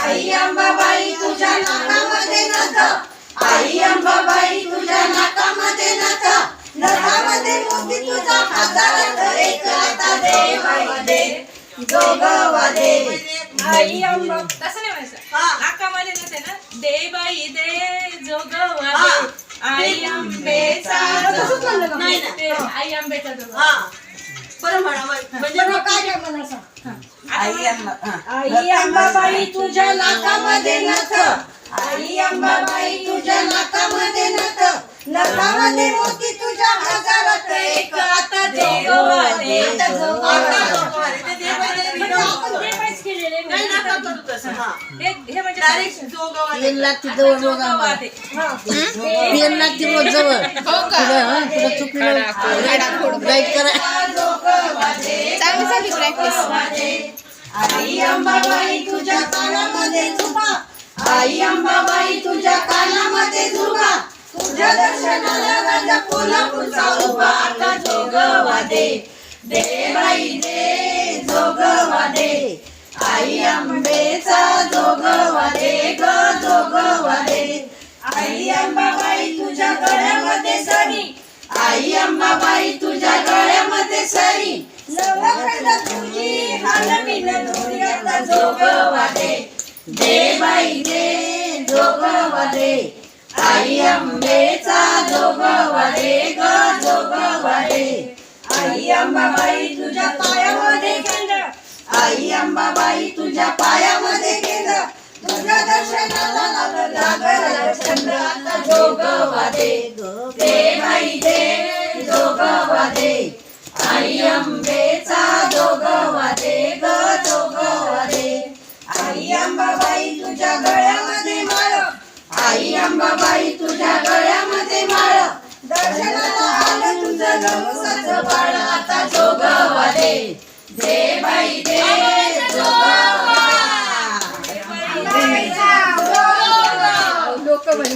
आई अंबाबाई तुझ्या नाकामध्ये नथ, आई अंबाबाई तुझ्या नाकामध्ये नथ, नथामध्ये मोती तुझा हजारात एक, आता दे बाई दे जोगवा दे. आई अंबा तसं नाही म्हणायचं, नाकामध्ये नसते ना, दे बाई दे जोगवा दे. आई आंबेचा जोगवा. नाही ना. ते आई आंबेचा जोगवा. हा बरं म्हणा म्हणजे काय म्हणायचं? आई अंबाबाई तुझ्या नाकामध्ये नथ, आई अंबाबाई तुझ्या नाकामध्ये नथ, नथामध्ये मोती तुझ्या हजारात एक, आता जोगवा दे. आता जोगवा दे. ते दे बाई दे म्हणजे आपण ते काहीच केलेले नाही नाही. नका करू तसं. हा हे म्हणजे डायरेक्ट जोगवा दे. पेन लागते जवळ रोज जोगवा आम्हाला दे. पेन लागते रोज जवळ पुढं चुकलं गाईड करा जोगवा दे. चांगली झाली प्रॅक्टिस. आई अंबाबाई तुझ्या कानामध्ये झुबा, आई अंबाबाई तुझ्या कानामध्ये झुबा, तुझ्या दर्शनाला राजा कोल्हापूरचा उभा, आता जोगवा दे. दे बाई दे जोगवा दे. आई अंबेचा जोगवा दे ग जोगवा दे. आई अंबाबाई तुझ्या गळ्यामध्ये सरी, आई अंबाबाई तुझ्या गळ्यामध्ये सरी, नवखंड तुझी हलविन दोरी, आता जोगवा दे. दे बाई दे जोगवा दे. आई अंबेचा जोगवा दे ग जोगवा दे. आई अंबाबाई तुझ्या पायामध्ये केंद्र, आई अंबाबाई तुझ्या पायामध्ये केंद्र, तुझ्या दर्शनाला लागला चंद्र, आता जोगवा दे. दे बाई दे जोगवा दे. आई अंबेचा जोगवा दे ग जोगवा दे. आई अंबाबाई तुझ्या गळ्यामध्ये माळ, आई अंबाबाई तुझ्या गळ्यामध्ये माळ, दर्शनाला आलं तुझं नवसाचं बाळ, आता जोगवा दे. दे बाई दे जोगवा. लोक म्हणे